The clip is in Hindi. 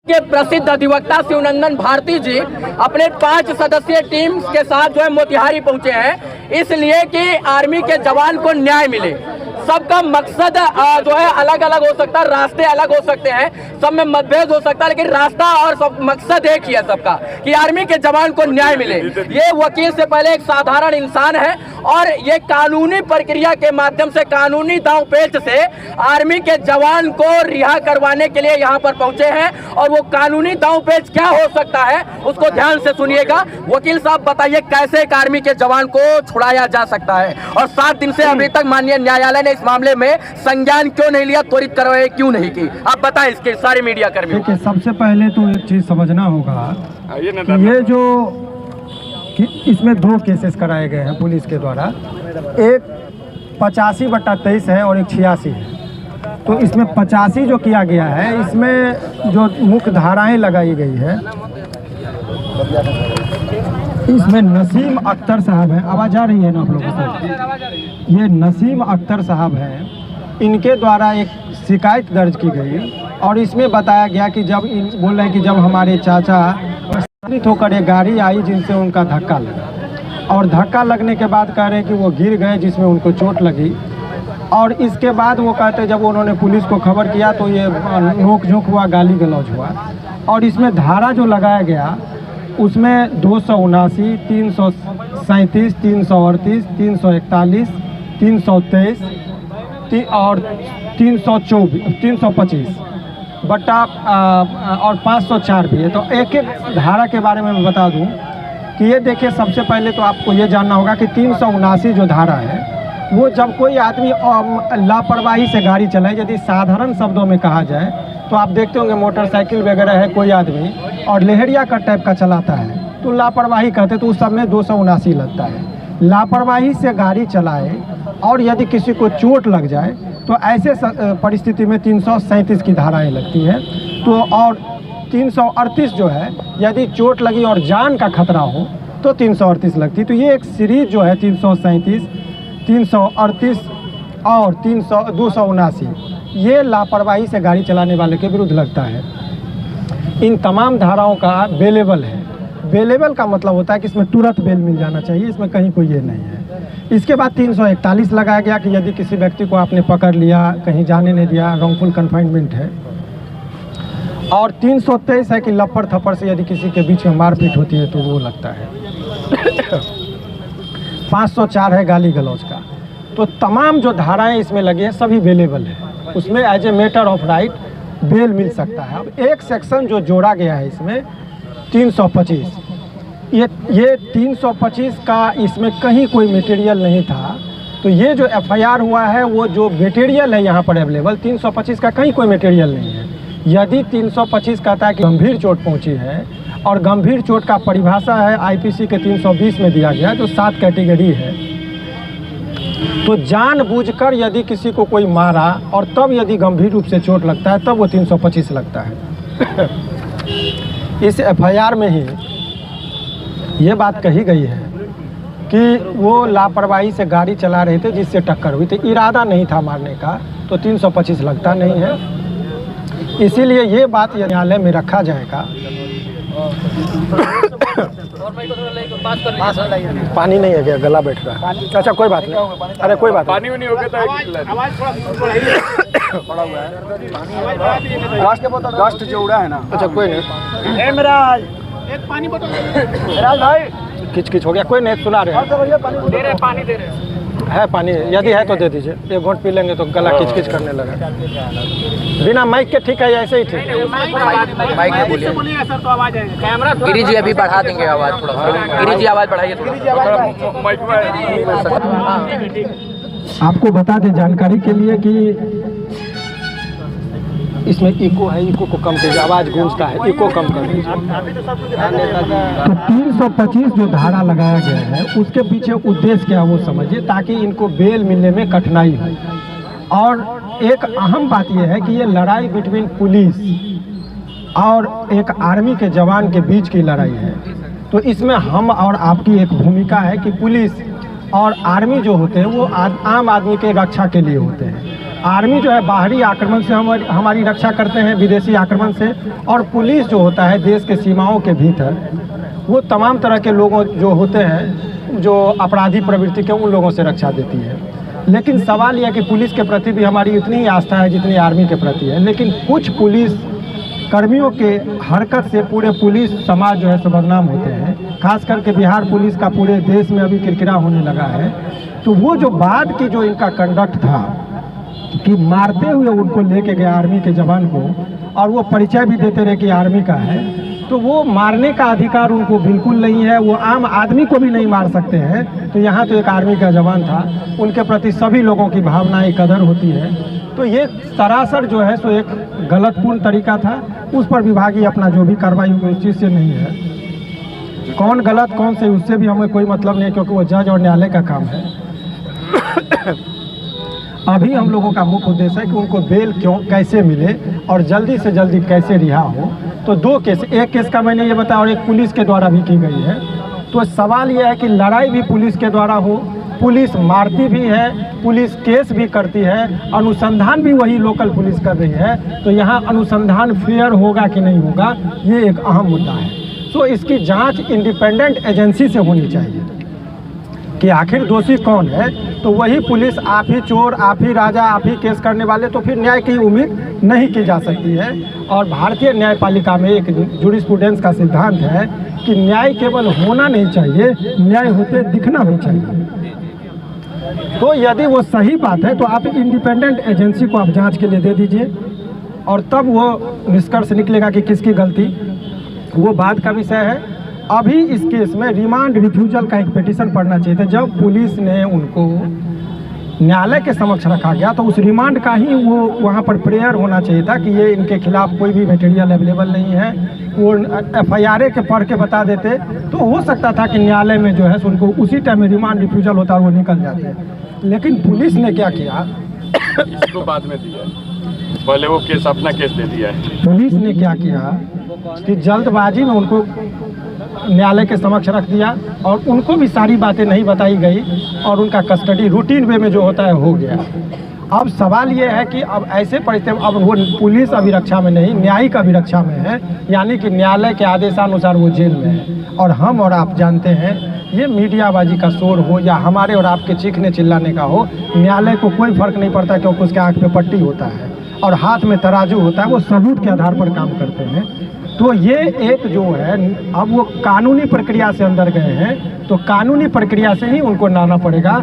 के प्रसिद्ध अधिवक्ता शिवनंदन भारती जी अपने 5 सदस्यीय टीम के साथ जो है मोतिहारी पहुंचे हैं, इसलिए कि आर्मी के जवान को न्याय मिले। सबका मकसद जो है अलग अलग हो सकता है, रास्ते अलग हो सकते हैं, सब में मतभेद हो सकता है, लेकिन रास्ता और सब मकसद एक ही है सबका कि आर्मी के जवान को न्याय मिले। ये वकील से पहले एक साधारण इंसान है और ये कानूनी प्रक्रिया के माध्यम से, कानूनी दांव पेच से आर्मी के जवान को रिहा करवाने के लिए यहाँ पर पहुंचे हैं। और वो कानूनी दांव पेच क्या हो सकता है उसको ध्यान से सुनिएगा। वकील साहब बताइए कैसे एक आर्मी के जवान को छुड़ाया जा सकता है, और 7 दिन से अभी तक माननीय न्यायालय ने इस मामले में संज्ञान क्यों नहीं लिया, त्वरित कार्रवाई क्यों नहीं की, आप बताएं इसके सारे मीडिया कर्मियों। देखिए, सबसे पहले तो एक चीज समझना होगा, ये जो कि इसमें 2 केसेस कराए गए हैं पुलिस के द्वारा, एक 85/23 है और एक 86 है। तो इसमें 85 जो किया गया है, इसमें जो मुख्य धाराएं लगाई गई है, इसमें नसीम अख्तर साहब हैं, आवाज़ आ रही है ना आप लोगों को? ये नसीम अख्तर साहब हैं, इनके द्वारा एक शिकायत दर्ज की गई और इसमें बताया गया कि जब बोल रहे हैं कि जब हमारे चाचा होकर एक गाड़ी आई जिनसे उनका धक्का लगा, और धक्का लगने के बाद कह रहे हैं कि वो गिर गए जिसमें उनको चोट लगी। और इसके बाद वो कहते जब उन्होंने पुलिस को खबर किया तो ये नोक झोंक हुआ, गाली गलौज हुआ। और इसमें धारा जो लगाया गया उसमें 279, 337, 338, 341, 323 और 325 बट्टा और 504 भी है। तो एक एक धारा के बारे में मैं बता दूं कि ये देखिए, सबसे पहले तो आपको ये जानना होगा कि 379 जो धारा है, वो जब कोई आदमी लापरवाही से गाड़ी चलाए, यदि साधारण शब्दों में कहा जाए तो आप देखते होंगे मोटरसाइकिल वगैरह है, कोई आदमी और लहरिया का टाइप का चलाता है तो लापरवाही कहते, तो उस सब में 279 लगता है। लापरवाही से गाड़ी चलाए और यदि किसी को चोट लग जाए तो ऐसे परिस्थिति में 337 की धाराएं लगती है। तो और 338 जो है, यदि चोट लगी और जान का खतरा हो तो 338 लगती है। तो ये एक सीरीज जो है 337, 338 और 279, ये लापरवाही से गाड़ी चलाने वाले के विरुद्ध लगता है। इन तमाम धाराओं का बेलेबल है। बेलेबल का मतलब होता है कि इसमें तुरंत बेल मिल जाना चाहिए, इसमें कहीं कोई ये नहीं है। इसके बाद 341 लगाया गया कि यदि किसी व्यक्ति को आपने पकड़ लिया, कहीं जाने नहीं दिया, रॉन्गफुल कन्फाइनमेंट है। और 323 है कि लपड़ थप्पड़ से यदि किसी के बीच में मारपीट होती है तो वो लगता है। 504 है गाली गलौज का। तो तमाम जो धाराएं इसमें लगी हैं सभी बेलेबल है, उसमें as a matter of right bail मिल सकता है। अब एक सेक्शन जो जोड़ा गया है इसमें 325, ये 325 का इसमें कहीं कोई मटेरियल नहीं था। तो ये जो एफआईआर हुआ है वो जो मटेरियल है यहाँ पर अवेलेबल, 325 का कहीं कोई मटेरियल नहीं है। यदि 325 कहता है कि गंभीर चोट पहुँची है, और गंभीर चोट का परिभाषा है आईपीसी के 320 में दिया गया, जो 7 कैटेगरी है। तो जानबूझकर यदि किसी को कोई मारा और तब यदि गंभीर रूप से चोट लगता है तब वो 325 लगता है। इस एफआईआर में ही ये बात कही गई है कि वो लापरवाही से गाड़ी चला रहे थे जिससे टक्कर हुई थी, इरादा नहीं था मारने का, तो 325 लगता नहीं है। इसीलिए ये बात न्यायालय में रखा जाएगा। पानी नहीं है क्या? गला बैठ रहा है। अच्छा कोई बात नहीं, अरे कोई बात पानी नहीं होगा तो गास्ट जो उड़ा है ना। अच्छा कोई नहीं, मेरा एक पानी बोतल भाई खिच हो गया, कोई नहीं सुना रहे हैं। पानी दे रहे है पानी, यदि है तो दे दीजिए। एक घोंट पी लेंगे तो गला किच करने लगा। बिना माइक के ठीक है, ऐसे ही ठीक है। माइक में बोलिए सर तो आवाज आएगी। कैमरा गिरी जी अभी बढ़ा देंगे आवाज थोड़ा सा। गिरी जी आवाज बढ़ाइए थोड़ा। आपको बता दें जानकारी के लिए कि इसमें इको है, इको को कम कीजिए, आवाज़ गूंजता है, इको कम कर दीजिए। तो 325 जो धारा लगाया गया है उसके पीछे उद्देश्य क्या है वो समझिए, ताकि इनको बेल मिलने में कठिनाई हो। और एक अहम बात यह है कि ये लड़ाई बिटवीन पुलिस और एक आर्मी के जवान के बीच की लड़ाई है। तो इसमें हम और आपकी एक भूमिका है कि पुलिस और आर्मी जो होते हैं वो आम आदमी के रक्षा के लिए होते हैं। आर्मी जो है बाहरी आक्रमण से हमारी रक्षा करते हैं, विदेशी आक्रमण से, और पुलिस जो होता है देश के सीमाओं के भीतर वो तमाम तरह के लोगों जो होते हैं जो अपराधी प्रवृत्ति के उन लोगों से रक्षा देती है। लेकिन सवाल यह है कि पुलिस के प्रति भी हमारी इतनी ही आस्था है जितनी आर्मी के प्रति है। लेकिन कुछ पुलिस कर्मियों के हरकत से पूरे पुलिस समाज जो है सो बदनाम होते हैं। खास करके बिहार पुलिस का पूरे देश में अभी किरकिरा होने लगा है। तो वो जो बाद की जो इनका कंडक्ट था कि मारते हुए उनको लेके गए आर्मी के जवान को, और वो परिचय भी देते रहे कि आर्मी का है, तो वो मारने का अधिकार उनको बिल्कुल नहीं है। वो आम आदमी को भी नहीं मार सकते हैं। तो यहाँ तो एक आर्मी का जवान था, उनके प्रति सभी लोगों की भावनाएं कदर होती है। तो ये सरासर जो है सो एक गलतपूर्ण तरीका था। उस पर विभागीय अपना जो भी कार्रवाई हुई उस चीज़ से नहीं है। कौन गलत कौन से उससे भी हमें कोई मतलब नहीं, क्योंकि वो जज और न्यायालय का काम है। अभी हम लोगों का मुख्य उद्देश्य है कि उनको बेल कैसे मिले और जल्दी से जल्दी कैसे रिहा हो। तो दो केस, एक केस का मैंने ये बताया और एक पुलिस के द्वारा भी की गई है। तो सवाल ये है कि लड़ाई भी पुलिस के द्वारा हो, पुलिस मारती भी है, पुलिस केस भी करती है, अनुसंधान भी वही लोकल पुलिस कर रही है। तो यहाँ अनुसंधान फेयर होगा कि नहीं होगा, ये एक अहम मुद्दा है। तो इसकी जांच इंडिपेंडेंट एजेंसी से होनी चाहिए कि आखिर दोषी कौन है। तो वही पुलिस आप ही चोर, आप ही राजा, आप ही केस करने वाले, तो फिर न्याय की उम्मीद नहीं की जा सकती है। और भारतीय न्यायपालिका में एक जूरिस्प्रूडेंस का सिद्धांत है कि न्याय केवल होना नहीं चाहिए, न्याय होते दिखना भी चाहिए। तो यदि वो सही बात है तो आप इंडिपेंडेंट एजेंसी को आप जांच के लिए दे दीजिए, और तब वो निष्कर्ष निकलेगा कि किसकी गलती, वो बात का विषय है। अभी इस केस में रिमांड रिफ्यूजल का एक पिटीशन पढ़ना चाहिए था। जब पुलिस ने उनको न्यायालय के समक्ष रखा गया तो उस रिमांड का ही वो वहाँ पर प्रेयर होना चाहिए था कि ये इनके खिलाफ कोई भी मटेरियल अवेलेबल नहीं है। वो FIR के पढ़ के बता देते तो हो सकता था कि न्यायालय में जो है उनको उसी टाइम में रिमांड रिफ्यूजल होता और वो निकल जाते। लेकिन पुलिस ने क्या किया, इसको बाद में दिया, पहले वो केस अपना केस दे दिया है। पुलिस ने क्या किया कि जल्दबाजी में उनको न्यायालय के समक्ष रख दिया और उनको भी सारी बातें नहीं बताई गई और उनका कस्टडी रूटीन वे में जो होता है हो गया। अब सवाल ये है कि अब ऐसे परिस्थिति में अब वो पुलिस अभिरक्षा में नहीं, न्यायिक अभिरक्षा में है, यानी कि न्यायालय के आदेशानुसार वो जेल में है। और हम और आप जानते हैं ये मीडियाबाजी का शोर हो या हमारे और आपके चीखने चिल्लाने का हो, न्यायालय को कोई फर्क नहीं पड़ता, क्योंकि उसके आँख पे पट्टी होता है और हाथ में तराजू होता है। वो सबूत के आधार पर काम करते हैं। तो ये एक जो है, अब वो कानूनी प्रक्रिया से अंदर गए हैं तो कानूनी प्रक्रिया से ही उनको लाना पड़ेगा।